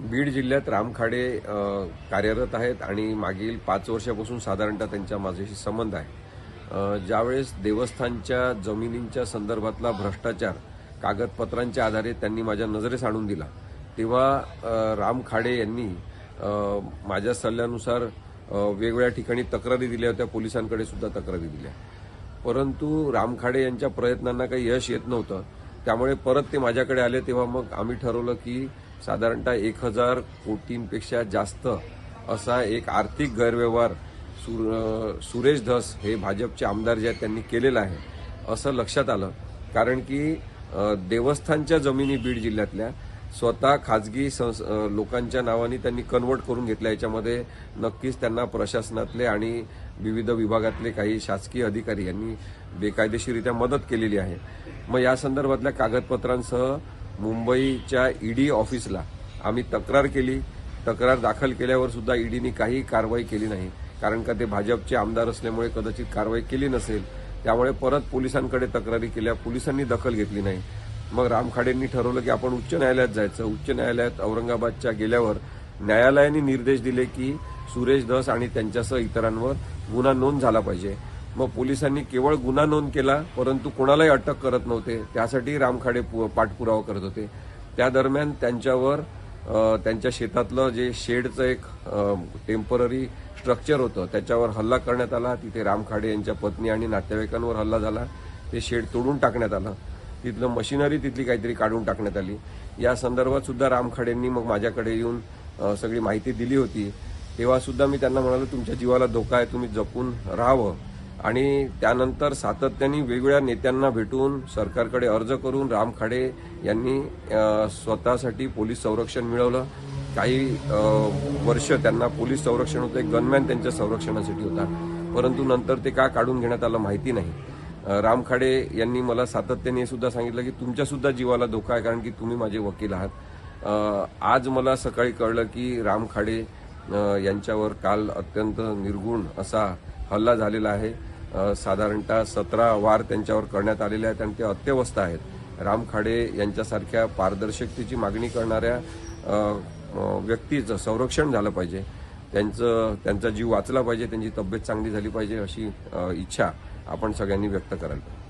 बीड जिल्ह्यात राम खाडे कार्यरत आहेत आणि मागील 5 वर्षापासून साधारणतः त्यांचा माझ्याशी संबंध आहे। ज्यावेळेस देवस्थानच्या जमिनींच्या संदर्भातला भ्रष्टाचार कागदपत्रांच्या आधारे त्यांनी माझ्या नजरेस आणून दिला, तेव्हा राम खाडे यांनी माझ्या सल्ल्यानुसार वेगवेगळ्या ठिकाणी तक्रारी दिल्या होत्या, पोलिसांकडे सुद्धा तक्रारी दिल्या, परंतु राम खाडे यांच्या प्रयत्नांना काही यश येत नव्हतं। त्यामुळे परत ते माझ्याकडे आले, तेव्हा मग आम्ही ठरवलं की साधारणतः 1000 कोटींपेक्षा जास्त असा एक आर्थिक गैरव्यवहार सुरेश धस हे भाजपचे आमदार जे आहेत त्यांनी केलेला आहे असं लक्षात आलं। कारण की देवस्थानच्या जमिनी बीड जिल्ह्यातल्या स्वतः खाजगी लोकांच्या नावाने त्यांनी कन्वर्ट करून घेतल्या। याच्यामध्ये नक्कीच त्यांना प्रशासनातले आणि विविध विभागातले काही शासकीय अधिकारी यांनी बेकायदेशीररित्या मदत केलेली आहे। मग या संदर्भातल्या कागदपत्रांसह मुंबईच्या ईडी ऑफिसला आम्ही तक्रार केली। तक्रार दाखल केल्यावर सुद्धा ईडीने काही कारवाई केली नाही, कारण का ते भाजपचे आमदार असल्यामुळे कदाचित कारवाई केली नसेल। त्यामुळे परत पोलिसांकडे तक्रारी केल्या, पोलिसांनी दखल घेतली नाही। मग राम खाडेंनी ठरवलं की आपण उच्च न्यायालयात जायचं। उच्च न्यायालयात औरंगाबादच्या गेल्यावर न्यायालयाने निर्देश दिले की सुरेश धस आणि त्यांच्यासह इतरांवर गुन्हा नोंद झाला पाहिजे। मग पोलिसांनी केवळ गुन्हा नोंद केला, परंतु कोणालाही अटक करत नव्हते। त्यासाठी राम खाडे पाठपुरावा करत होते। त्या दरम्यान त्यांच्यावर त्यांच्या शेतातलं जे शेडचं एक टेम्पररी स्ट्रक्चर होतं त्याच्यावर हल्ला करण्यात आला। तिथे राम खाडे यांच्या पत्नी आणि नातेवाईकांवर हल्ला झाला। ते शेड तोडून टाकण्यात आलं, तिथलं मशिनरी तिथली काहीतरी काढून टाकण्यात आली। या संदर्भात सुद्धा राम खाडेंनी मग माझ्याकडे येऊन सगळी माहिती दिली होती। तेव्हा सुद्धा मी त्यांना म्हणालो तुमच्या जीवाला धोका आहे, तुम्ही जपून राहावं। आणि त्यानंतर सातत्याने वेगवेगळ्या नेत्यांना भेटून सरकारकडे अर्ज करून राम खाडे यांनी स्वतःसाठी पोलीस संरक्षण मिळवलं। काही वर्ष त्यांना पोलीस संरक्षण होतं, एक गनमॅन त्यांच्या संरक्षणासाठी होता, परंतु नंतर ते का काढून घेण्यात आलं माहिती नाही। राम खाडे यांनी मला सातत्याने सुद्धा सांगितलं की तुमच्या सुद्धा जीवाला धोका आहे, कारण की तुम्ही माझे वकील आहात। आज मला सकाळी कळलं की राम खाडे यांच्यावर काल अत्यंत निर्गुण असा हल्ला झालेला आहे। साधारणतः 17 वार त्यांच्यावर करण्यात आलेले आहेत आणि ते अत्यवस्थ आहेत। राम खाडे यांच्यासारख्या पारदर्शकतेची मागणी करणाऱ्या व्यक्तीचं संरक्षण झालं पाहिजे, त्यांचा जीव वाचला पाहिजे, त्यांची तब्येत चांगली झाली पाहिजे, अशी इच्छा आपण सगळ्यांनी व्यक्त करायला पाहिजे।